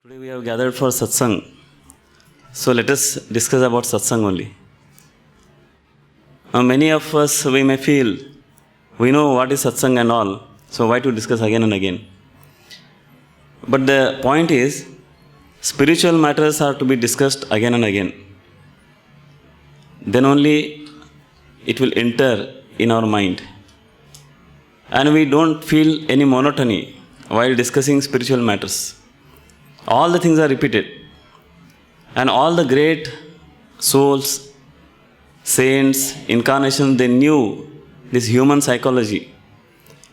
Today we have gathered for Satsang. So let us discuss about Satsang only. Many of us, we may feel, we know what is Satsang and all, so why to discuss again and again? But the point is, spiritual matters are to be discussed again and again. Then only it will enter in our mind. And we don't feel any monotony while discussing spiritual matters. All the things are repeated. And all the great souls, saints, incarnations, they knew this human psychology.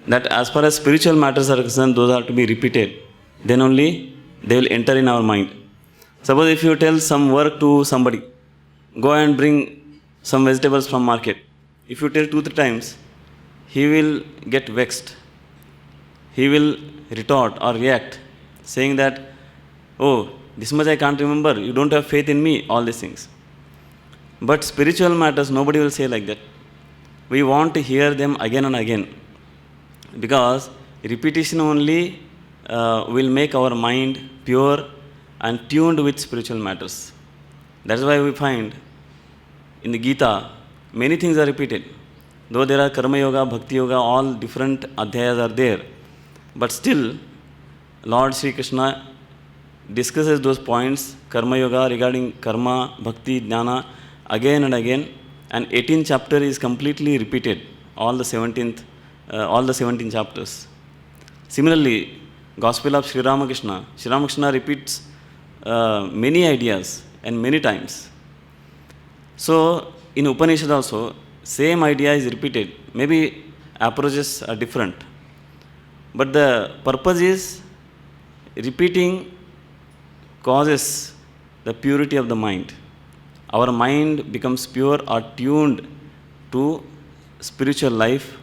That as far as spiritual matters are concerned, those are to be repeated. Then only they will enter in our mind. Suppose if you tell some work to somebody, go and bring some vegetables from market. If you tell 2-3 times, he will get vexed. He will retort or react, saying that, oh, this much I can't remember, you don't have faith in me, all these things. But spiritual matters, nobody will say like that. We want to hear them again and again. Because repetition only will make our mind pure and tuned with spiritual matters. That's why we find in the Gita, many things are repeated. Though there are Karma Yoga, Bhakti Yoga, all different adhyayas are there. But still, Lord Sri Krishna discusses those points, Karma Yoga regarding Karma, Bhakti, Jnana, again and again. And 18th chapter is completely repeated, all the 17 chapters. Similarly, Gospel of Sri Ramakrishna. Sri Ramakrishna repeats many ideas and many times. So, in Upanishad also, same idea is repeated. Maybe approaches are different. But the purpose is repeating causes the purity of the mind. Our mind becomes pure or tuned to spiritual life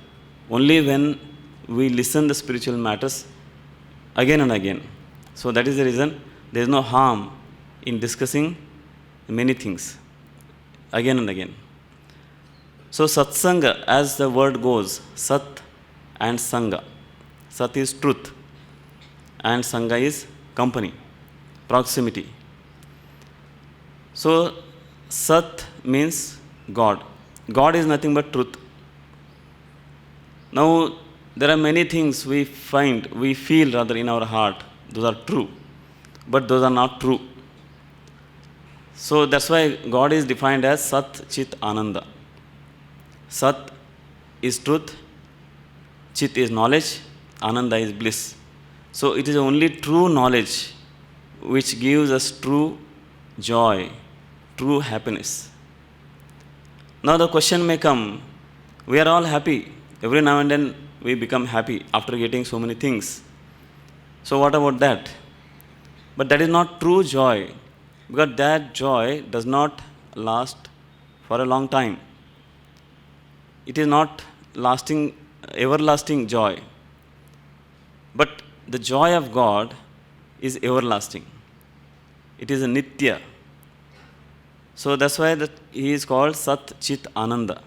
only when we listen the spiritual matters again and again. So that is the reason there is no harm in discussing many things again and again. So Satsanga, as the word goes, Sat and Sangha. Sat is truth and Sangha is company, proximity. So Sat means God. God is nothing but truth. Now there are many things we feel rather in our heart, those are true, but those are not true. So that's why God is defined as Sat Chit Ananda. Sat is truth, Chit is knowledge, Ananda is bliss. So it is only true knowledge which gives us true joy, true happiness. Now the question may come, we are all happy. Every now and then we become happy after getting so many things. So what about that? But that is not true joy, because that joy does not last for a long time. It is not everlasting joy. But the joy of God is everlasting. It is a nitya. So that's why he is called Sat Chit Ananda.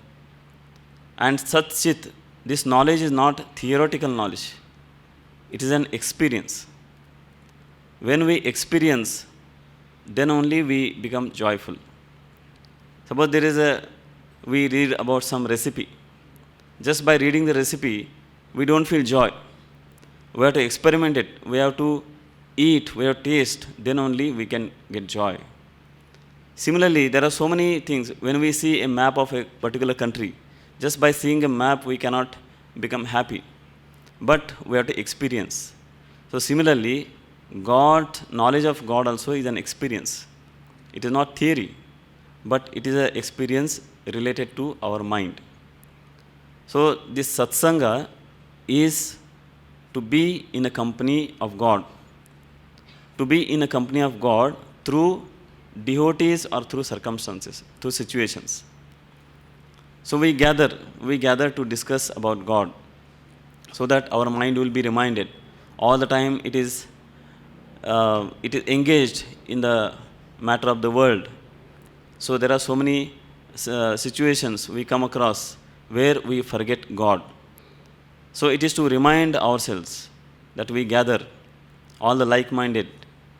And Sat Chit, this knowledge is not theoretical knowledge. It is an experience. When we experience, then only we become joyful. Suppose we read about some recipe. Just by reading the recipe, we don't feel joy. We have to experiment it. We have to eat, we have to taste, then only we can get joy. Similarly, there are so many things. When we see a map of a particular country, just by seeing a map, we cannot become happy. But we have to experience. So similarly, knowledge of God also is an experience. It is not theory, but it is an experience related to our mind. So this satsanga is to be in a company of God. To be in a company of God through devotees or through circumstances, through situations. So we gather to discuss about God, so that our mind will be reminded. All the time it is engaged in the matter of the world. So there are so many situations we come across where we forget God. So it is to remind ourselves that we gather all the like-minded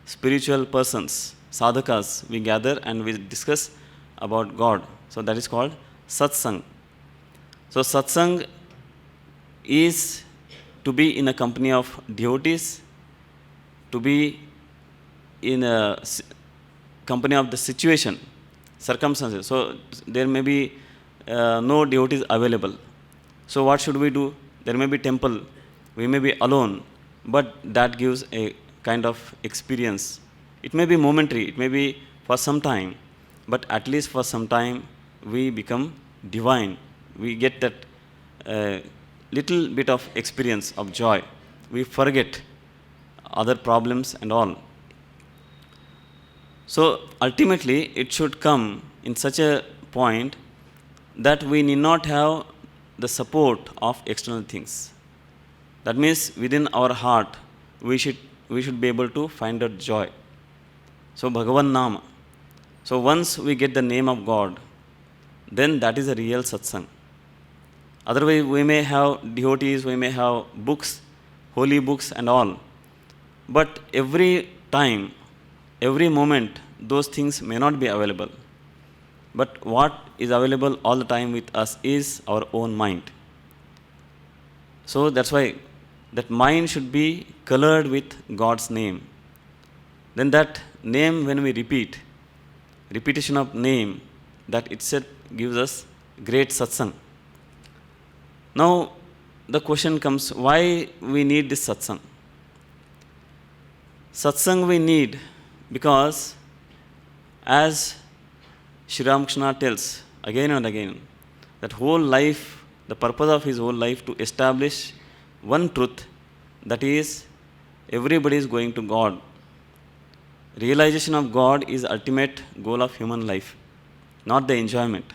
spiritual persons, sadhakas, we gather and we discuss about God. So that is called Satsang. So Satsang is to be in a company of devotees, to be in a company of the situation, circumstances. So there may be no devotees available. So what should we do? There may be temple, we may be alone, but that gives a kind of experience. It may be momentary, it may be for some time, but at least for some time we become divine. We get that little bit of experience of joy. We forget other problems and all. So ultimately, it should come in such a point that we need not have the support of external things. That means within our heart, we should be able to find out joy. So Bhagavan Nama. So once we get the name of God, then that is a real satsang. Otherwise, we may have devotees, we may have books, holy books and all. But every time, every moment, those things may not be available. But what is available all the time with us is our own mind. So that's why that mind should be colored with God's name. Then that name, when we repeat, repetition of name, that itself gives us great satsang. Now, the question comes, why we need this satsang? Satsang we need because, as Sri Ramakrishna tells again and again, that whole life, the purpose of his whole life to establish one truth, that is, everybody is going to God. Realization of God is ultimate goal of human life, not the enjoyment.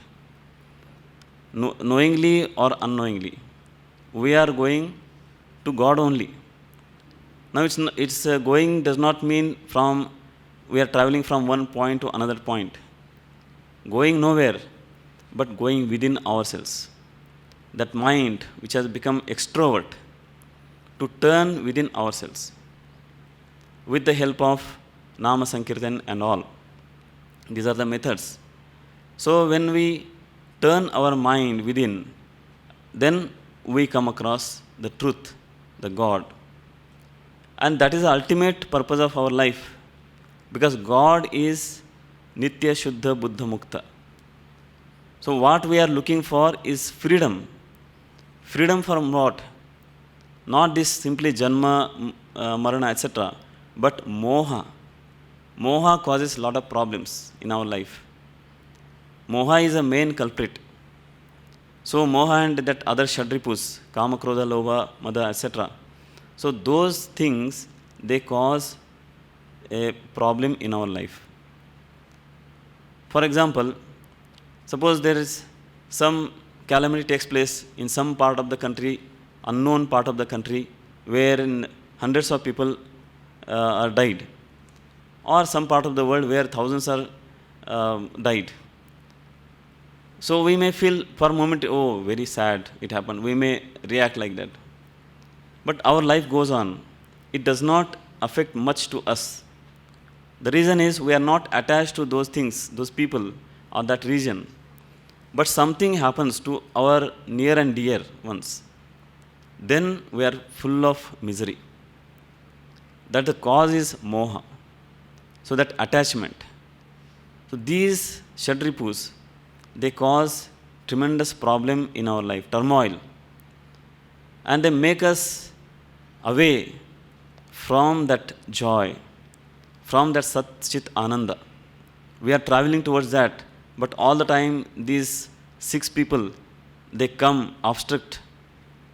Knowingly or unknowingly, we are going to God only. Now it's going does not mean from we are traveling from one point to another point. Going nowhere, but going within ourselves. That mind which has become extrovert, to turn within ourselves with the help of Nama Sankirtan and all. These are the methods. So when we turn our mind within, then we come across the truth, the God. And that is the ultimate purpose of our life. Because God is Nitya Shuddha Buddha Mukta. So what we are looking for is freedom. Freedom from what? Not this simply Janma, Marana, etc. But Moha. Moha causes a lot of problems in our life. Moha is a main culprit. So Moha and that other Shadripus, Kama, Krodha, Lobha, Mada, etc. So those things, they cause a problem in our life. For example, suppose there is some calamity takes place in some part of the country, unknown part of the country, wherein hundreds of people are died, or some part of the world where thousands are died. So we may feel for a moment, oh, very sad, it happened. We may react like that. But our life goes on. It does not affect much to us. The reason is we are not attached to those things, those people, or that region. But something happens to our near and dear ones. Then we are full of misery. That the cause is moha. So that attachment. So these Shadripus, they cause tremendous problem in our life, turmoil. And they make us away from that joy, from that Sat Chit Ananda. We are traveling towards that, but all the time these 6 people, they come, obstruct,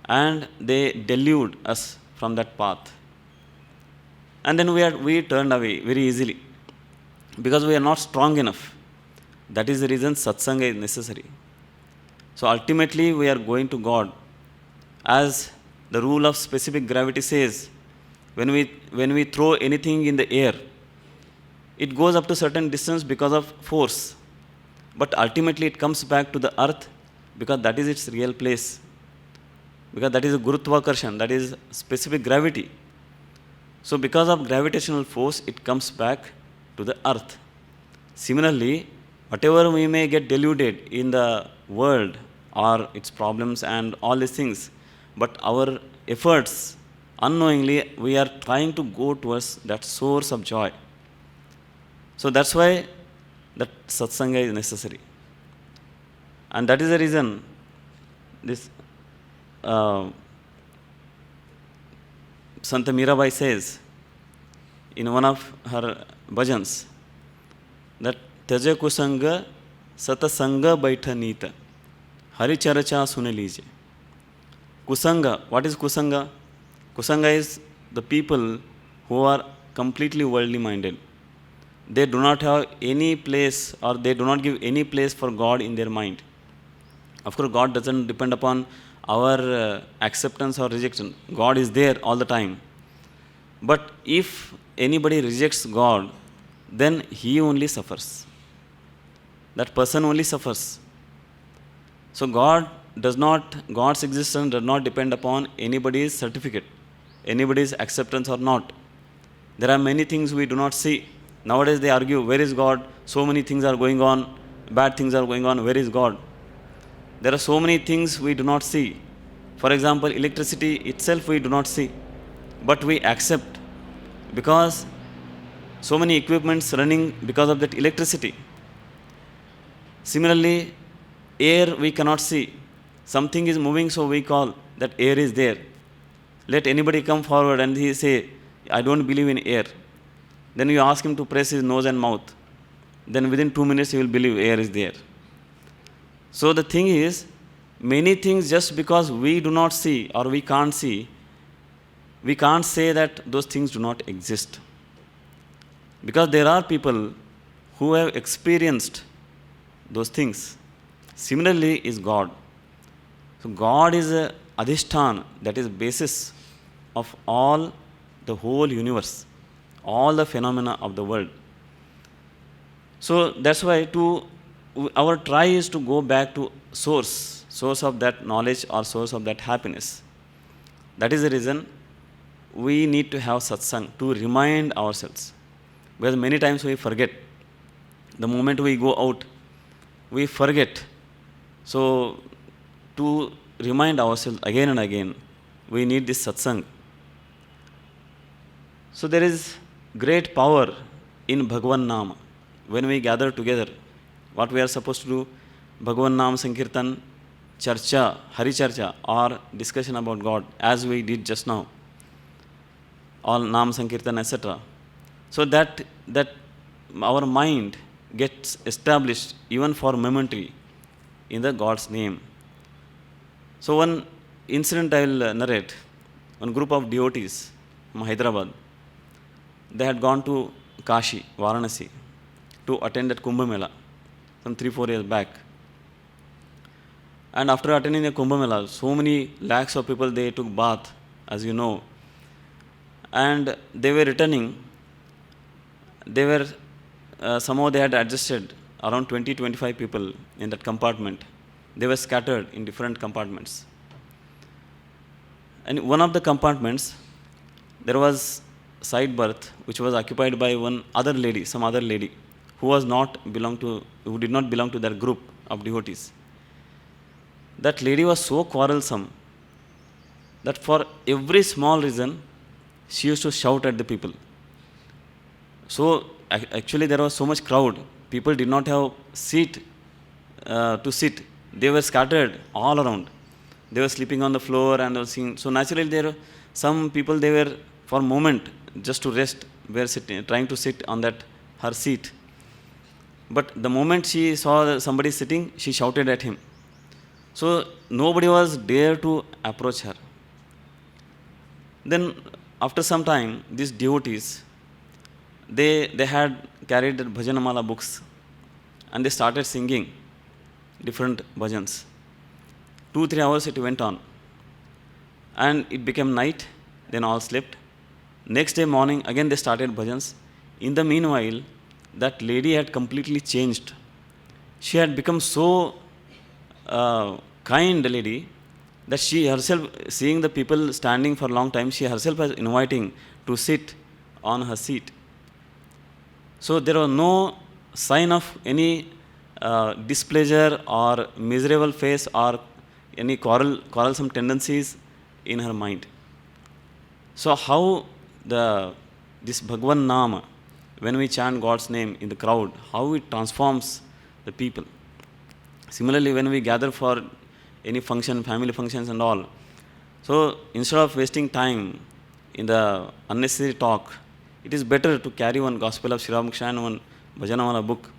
and they delude us from that path. And then we turned away very easily, because we are not strong enough. That is the reason satsanga is necessary. So ultimately we are going to God. As the rule of specific gravity says, when we throw anything in the air, it goes up to certain distance because of force. But ultimately it comes back to the earth because that is its real place. Because that is a Gurutvakarshan, that is specific gravity. So because of gravitational force, it comes back to the earth. Similarly, whatever we may get deluded in the world or its problems and all these things, but our efforts, unknowingly, we are trying to go towards that source of joy. So that's why that satsanga is necessary. And that is the reason this Santa Mirabai says in one of her bhajans that Tyaja kusanga satasanga baithanita hari characha sunelije. Kusanga, what is kusanga? Kusanga is the people who are completely worldly minded. They do not have any place, or they do not give any place for God in their mind. Of course, God doesn't depend upon our acceptance or rejection. God is there all the time. But if anybody rejects God, then he only suffers. That person only suffers. So God's existence does not depend upon anybody's certificate, anybody's acceptance or not. There are many things we do not see. Nowadays they argue, where is God? So many things are going on, bad things are going on, where is God? There are so many things we do not see. For example, electricity itself we do not see, but we accept because so many equipments running because of that electricity. Similarly, air we cannot see. Something is moving, so we call that air is there. Let anybody come forward and he say, I don't believe in air. Then you ask him to press his nose and mouth. Then within 2 minutes he will believe air is there. So the thing is, many things just because we do not see or we can't see, we can't say that those things do not exist. Because there are people who have experienced those things. Similarly is God. So God is a adhishthana, that is basis of all the whole universe, all the phenomena of the world. So that's why our try is to go back to source of that knowledge or source of that happiness. That is the reason we need to have satsang, to remind ourselves. Because many times we forget. The moment we go out, we forget. So to remind ourselves again and again, we need this satsang. So there is great power in Bhagavan Nama. When we gather together, what we are supposed to do? Bhagavan Nama Sankirtan, Charcha, Hari Charcha, or discussion about God, as we did just now. All Nam Sankirtan, etc. So that our mind gets established even for momentary in the God's name. So one incident I will narrate. One group of devotees from Hyderabad, they had gone to Kashi, Varanasi, to attend that Kumbh Mela some 3-4 years back. And after attending the Kumbh Mela, so many lakhs of people, they took bath, as you know. And they were returning. Somehow they had adjusted around 20-25 people in that compartment. They were scattered in different compartments. And one of the compartments, there was side berth which was occupied by some other lady who did not belong to that group of devotees. That lady was so quarrelsome that for every small reason she used to shout at the people. So actually there was so much crowd. People did not have seat to sit. They were scattered all around. They were sleeping on the floor and were singing. So naturally there were some people, they were for a moment just to rest, were trying to sit on her seat. But the moment she saw somebody sitting, she shouted at him. So nobody was dare to approach her. Then after some time, these devotees, they had carried the bhajanamala books and they started singing different bhajans. 2-3 hours it went on. And it became night, then all slept. Next day morning, again they started bhajans. In the meanwhile, that lady had completely changed. She had become so kind lady that she herself, seeing the people standing for a long time, she herself was inviting to sit on her seat. So there was no sign of any displeasure or miserable face or any quarrelsome tendencies in her mind. So how this Bhagwan Nama, when we chant God's name in the crowd, how it transforms the people. Similarly, when we gather for any function, family functions and all, so instead of wasting time in the unnecessary talk, it is better to carry one Gospel of Sri Ramakrishna and one Bhajanamala book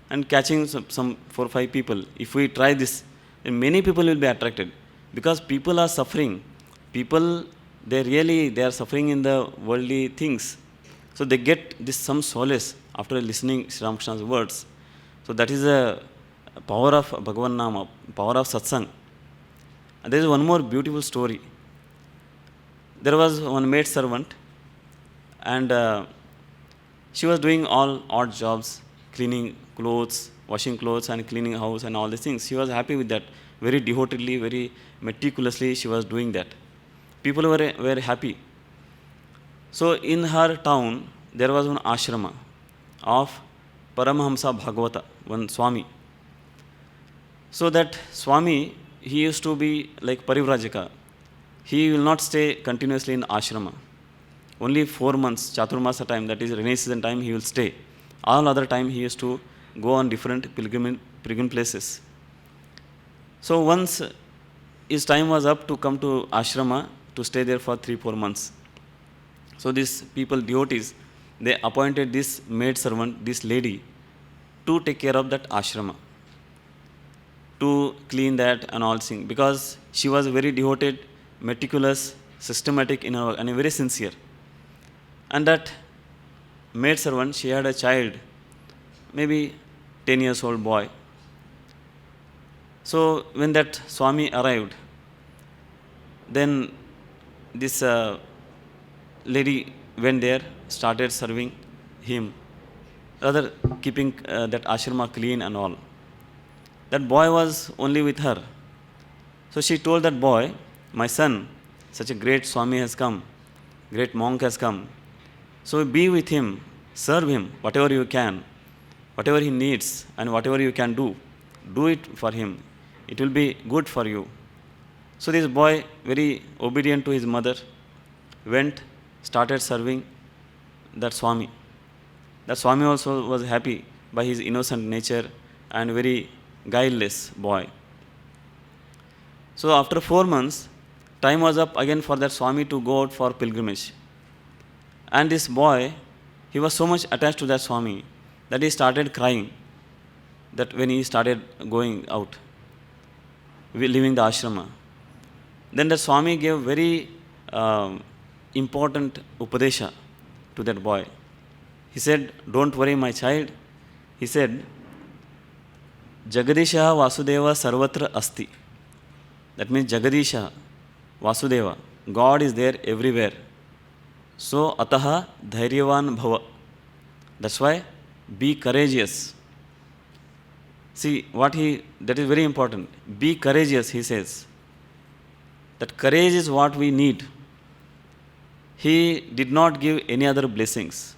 and catching some 4 or 5 people. If we try this, then many people will be attracted, because people are suffering. People, they are suffering in the worldly things. So they get this some solace after listening Sri Ramakrishna's words. So that is the power of Bhagavan Nama, power of Satsang. And there is one more beautiful story. There was one maid servant, and she was doing all odd jobs, cleaning clothes, washing clothes and cleaning house and all these things. She was happy with that. Very devotedly, very meticulously she was doing that. People were happy. So in her town, there was one ashrama of Paramahamsa Bhagavata, one Swami. So that Swami, he used to be like Parivrajaka. He will not stay continuously in ashrama. Only 4 months, Chaturmasa time, that is rainy season time, he will stay. All other time he used to go on different pilgrim places. So once his time was up to come to ashrama to stay there for 3-4 months. So these people, devotees, they appointed this maid servant, this lady, to take care of that ashrama, to clean that and all things, because she was very devoted, meticulous, systematic in her work, and very sincere. And that maid servant, she had a child, maybe 10 years old boy. So when that Swami arrived, then this lady went there, started serving him, rather keeping that ashrama clean and all. That boy was only with her. So she told that boy, my son, such a great Swami has come, great monk has come. So be with him, serve him, whatever you can, whatever he needs and whatever you can do it for him. It will be good for you. So this boy, very obedient to his mother, went, started serving that Swami. That Swami also was happy by his innocent nature and very guileless boy. So after 4 months, time was up again for that Swami to go out for pilgrimage. And this boy, he was so much attached to that Swami that he started crying that when he started going out, leaving the ashrama. Then the Swami gave very important upadesha to that boy. He said, don't worry my child. He said, Jagadisha Vasudeva Sarvatra Asti. That means Jagadisha, Vasudeva, God is there everywhere. So Ataha Dhairyavan Bhava. That's why be courageous. See, that is very important. Be courageous, he says. That courage is what we need. He did not give any other blessings.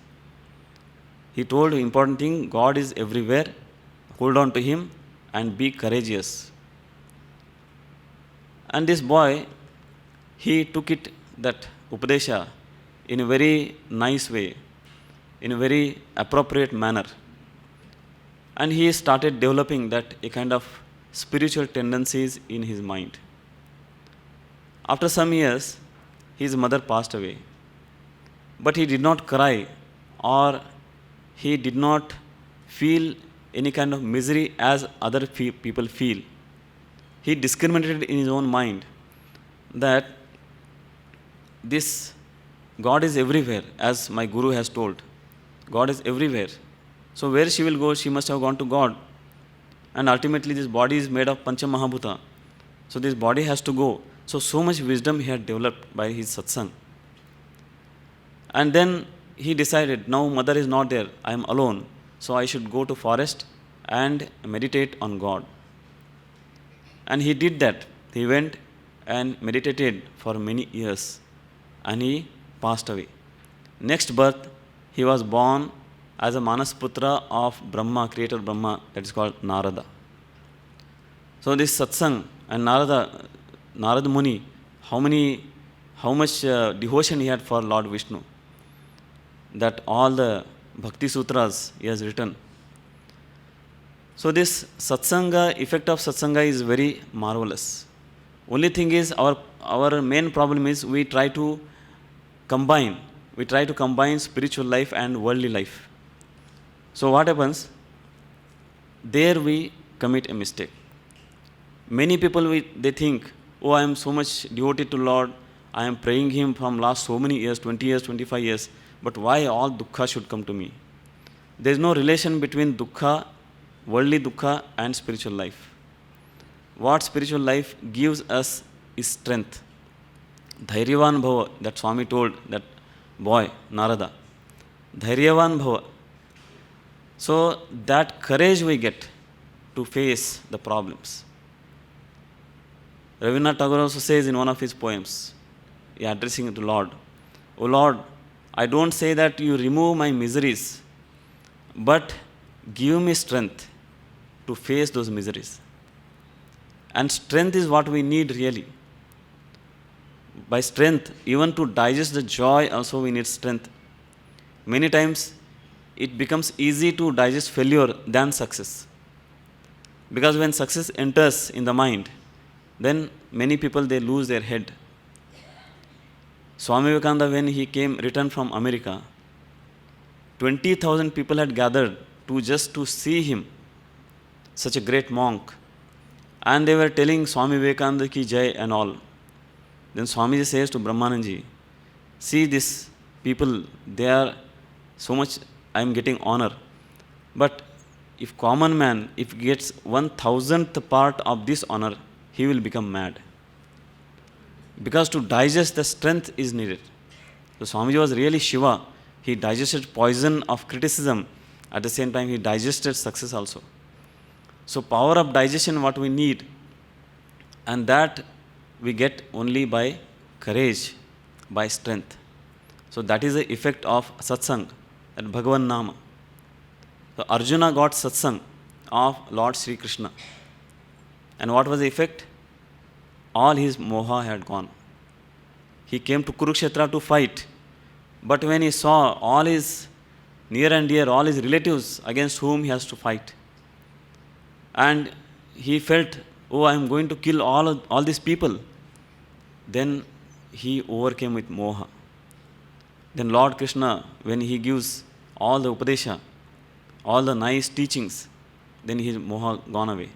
He told important thing, God is everywhere. Hold on to him and be courageous. And this boy, he took it, that Upadesha, in a very nice way, in a very appropriate manner. And he started developing that a kind of spiritual tendencies in his mind. After some years, his mother passed away. But he did not cry, or he did not feel any kind of misery as other people feel. He discriminated in his own mind that this God is everywhere, as my Guru has told. God is everywhere. So where she will go, she must have gone to God. And ultimately this body is made of Pancha Mahabhuta. So this body has to go. So much wisdom he had developed by his satsang. And then he decided, now mother is not there, I am alone. So I should go to forest and meditate on God. And he did that. He went and meditated for many years. And he passed away. Next birth, he was born as a Manasputra of Brahma, creator Brahma, that is called Narada. So this Satsang and Narada Muni, how much devotion he had for Lord Vishnu, that all the Bhakti Sutras he has written. So this Satsanga, effect of Satsanga is very marvelous. Only thing is, our main problem is we try to combine spiritual life and worldly life. So what happens? There we commit a mistake. Many people, they think, oh, I am so much devoted to Lord, I am praying Him from last so many years, 20 years, 25 years, but why all dukkha should come to me? There is no relation between dukkha, worldly dukkha and spiritual life. What spiritual life gives us is strength. Dhairyavan bhava, that Swami told that boy, Narada. Dhairyavan bhava. So that courage we get to face the problems. Rabindranath Tagore also says in one of his poems, addressing it to Lord, O Lord, I don't say that you remove my miseries, but give me strength to face those miseries. And strength is what we need really. By strength, even to digest the joy also we need strength. Many times it becomes easy to digest failure than success. Because when success enters in the mind, then many people, they lose their head. Swami Vivekananda, when he returned from America, 20,000 people had gathered just to see him, such a great monk. And they were telling Swami Vivekananda ki jai and all. Then Swamiji says to Brahmananji, see these people, they are so much, I am getting honor. But if common man, if he gets 1,000th part of this honor, he will become mad. Because to digest the strength is needed. So Swamiji was really Shiva. He digested poison of criticism. At the same time, he digested success also. So power of digestion what we need, and that we get only by courage, by strength. So that is the effect of Satsang, that Bhagavan Nama. So Arjuna got Satsang of Lord Sri Krishna. And what was the effect? All his moha had gone. He came to Kurukshetra to fight. But when he saw all his near and dear, all his relatives against whom he has to fight, and he felt, oh, I am going to kill all these people, then he overcame with moha. Then Lord Krishna, when he gives all the upadesha, all the nice teachings, then his moha gone away.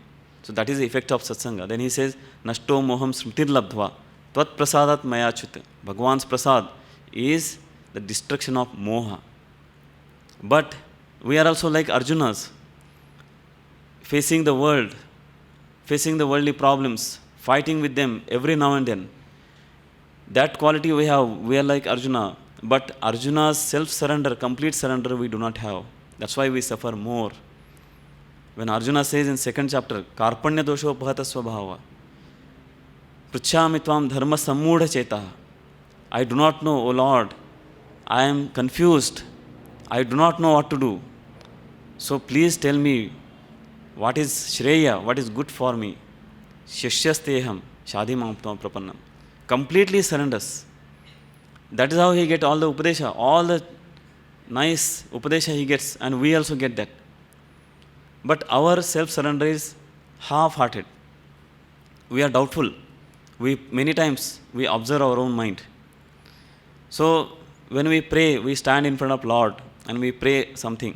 So that is the effect of satsanga. Then he says, Nashto moham smritir labdhva, tvat prasadat mayachut. Bhagwan's prasad is the destruction of moha. But we are also like Arjunas, facing the world, facing the worldly problems, fighting with them every now and then. That quality we have, we are like Arjuna. But Arjuna's self-surrender, complete surrender, we do not have. That's why we suffer more. When Arjuna says in 2nd chapter, Karpanya dosho bhata svabhava, Pruchhami tvam dharma sammudha cheta. I do not know, O Lord. I am confused. I do not know what to do. So please tell me what is Shreya, what is good for me. Shishyasteham shadhimam tvam prapannam. Completely surrenders. That is how he gets all the upadesha, all the nice upadesha he gets, and we also get that. But our self-surrender is half-hearted. We are doubtful. Many times we observe our own mind. So when we pray, we stand in front of Lord and we pray something.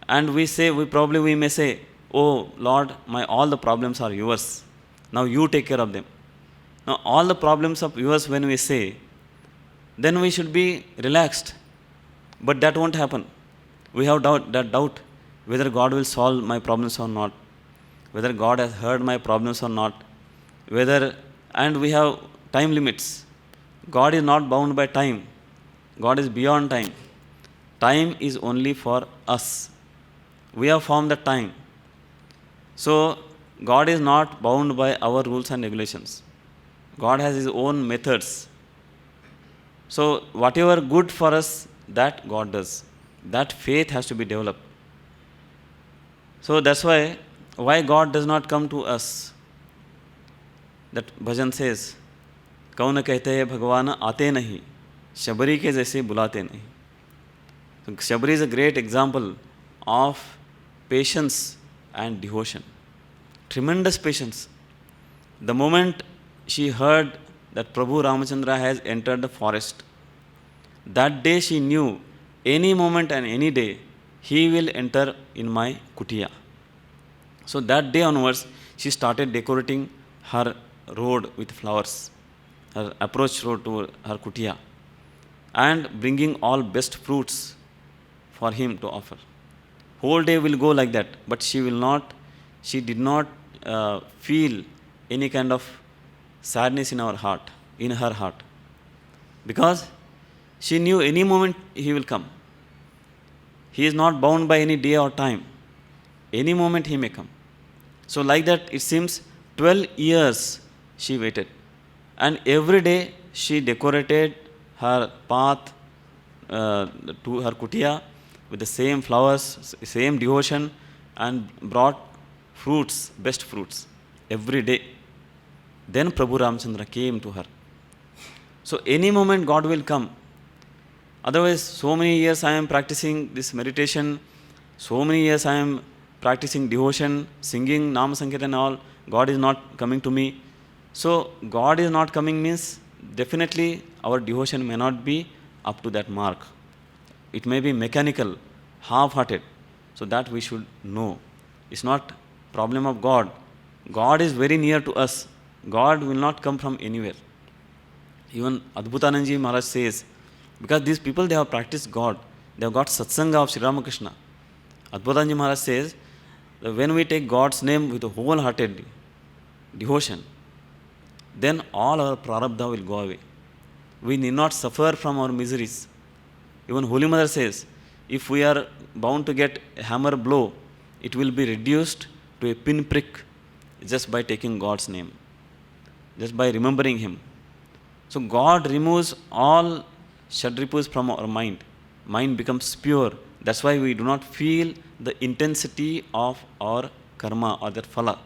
And we may say, oh Lord, all the problems are yours. Now you take care of them. Now all the problems of yours when we say, then we should be relaxed. But that won't happen. We have doubt whether God will solve my problems or not, whether God has heard my problems or not, and we have time limits. God is not bound by time. God is beyond time. Time is only for us. We have formed the time. So God is not bound by our rules and regulations. God has His own methods. So whatever good for us, that God does. That faith has to be developed. So that's why God does not come to us. That bhajan says, कौन कहते हैं भगवान आते नहीं, शबरी के जैसे बुलाते नहीं. So Shabri is a great example of patience and devotion. Tremendous patience. The moment she heard that Prabhu Ramachandra has entered the forest, that day she knew any moment and any day he will enter in my kutia. So that day onwards, she started decorating her road with flowers, her approach road to her kutia, and bringing all best fruits for him to offer. Whole day will go like that, but she did not feel any kind of sadness in her heart, because she knew any moment he will come. He is not bound by any day or time. Any moment he may come. So like that, it seems 12 years she waited. And every day she decorated her path to her kutia with the same flowers, same devotion, and brought fruits, best fruits, every day. Then Prabhu Ramachandra came to her. So any moment God will come. Otherwise, so many years I am practicing this meditation, so many years I am practicing devotion, singing Nama Sankirtan and all, God is not coming to me. So God is not coming means definitely our devotion may not be up to that mark. It may be mechanical, half-hearted. So that we should know. It's not problem of God. God is very near to us. God will not come from anywhere. Even Adbhutanandaji Maharaj says, because these people, they have practiced God. They have got Satsanga of Sri Ramakrishna. Adbhutanandaji Maharaj says, that when we take God's name with a wholehearted devotion, then all our prarabdha will go away. We need not suffer from our miseries. Even Holy Mother says, if we are bound to get a hammer blow, it will be reduced to a pinprick just by taking God's name, just by remembering Him. So God removes all shadripus from our mind. Mind becomes pure. That's why we do not feel the intensity of our karma or that phala.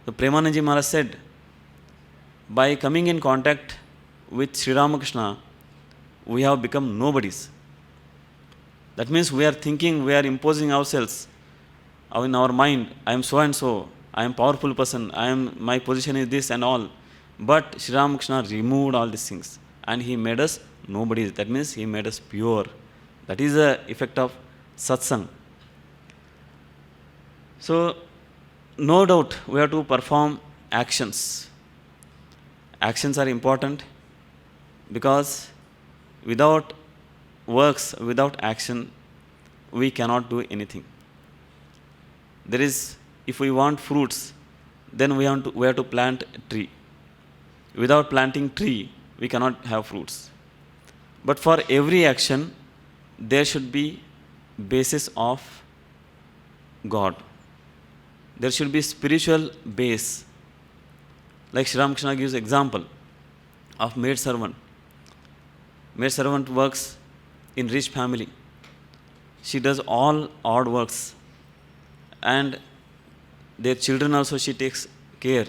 So Premanandaji Maharaj said, by coming in contact with Sri Ramakrishna, we have become nobodies. That means we are thinking, we are imposing ourselves in our mind, I am so and so, I am powerful person, my position is this and all. But Sri Ramakrishna removed all these things and he made us nobodies. That means he made us pure. That is the effect of Satsang. So, no doubt we have to perform actions. Actions are important because without works, without action, we cannot do anything. There is, if we want fruits, then we have to plant a tree. Without planting tree, we cannot have fruits. But for every action, there should be basis of God. There should be spiritual base. Like Sri Ramakrishna gives example of maid servant. Maid servant works in rich family. She does all odd works. And their children also she takes care.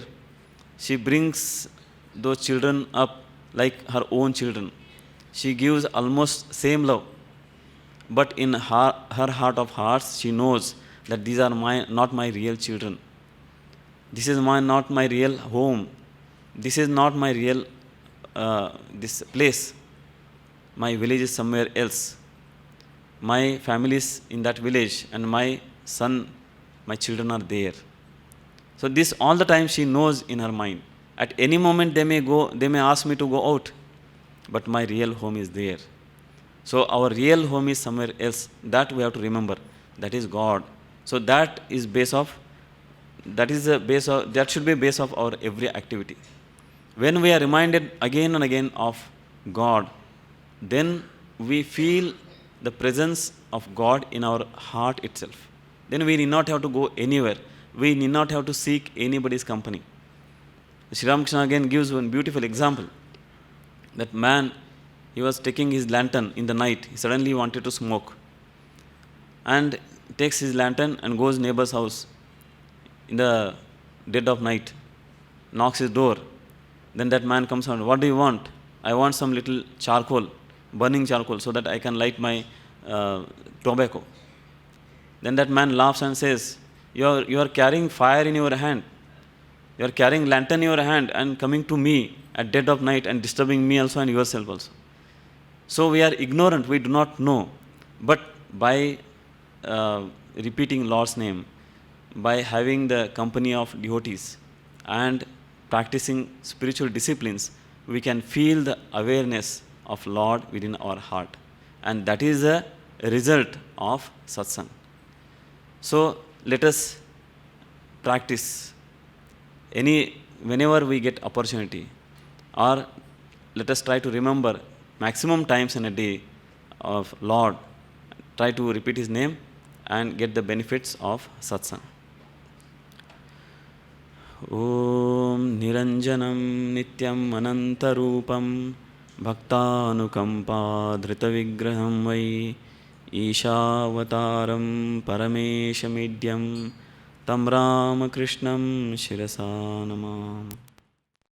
She brings those children up like her own children. She gives almost same love. But in her heart of hearts, she knows that these are not my real children. This is not my real home. This is not my real this place. My village is somewhere else. My family is in that village and my son, my children are there. So this all the time she knows in her mind. At any moment they may ask me to go out, but my real home is there. So our real home is somewhere else. That we have to remember. That is God. So that should be base of our every activity. When we are reminded again and again of God, then we feel the presence of God in our heart itself. Then we need not have to go anywhere. We need not have to seek anybody's company. Sri Ramakrishna again gives one beautiful example. That man, he was taking his lantern in the night. Suddenly he wanted to smoke. And takes his lantern and goes neighbor's house in the dead of night. Knocks his door. Then that man comes out. What do you want? I want some little charcoal, burning charcoal, so that I can light my tobacco. Then that man laughs and says, you are carrying fire in your hand. You are carrying lantern in your hand and coming to me at dead of night and disturbing me also and yourself also. So we are ignorant, we do not know. But by repeating Lord's name, by having the company of devotees and practicing spiritual disciplines, we can feel the awareness of Lord within our heart. And that is a result of satsang. So let us practice whenever we get opportunity, or let us try to remember maximum times in a day of Lord, try to repeat his name and get the benefits of satsang. Om Niranjanam Nityam Anantarupam Bhaktanukampa Dritavigraham Vai Ishavataram Parameshamidhyam Tam Ramakrishnam Shirasa Namam.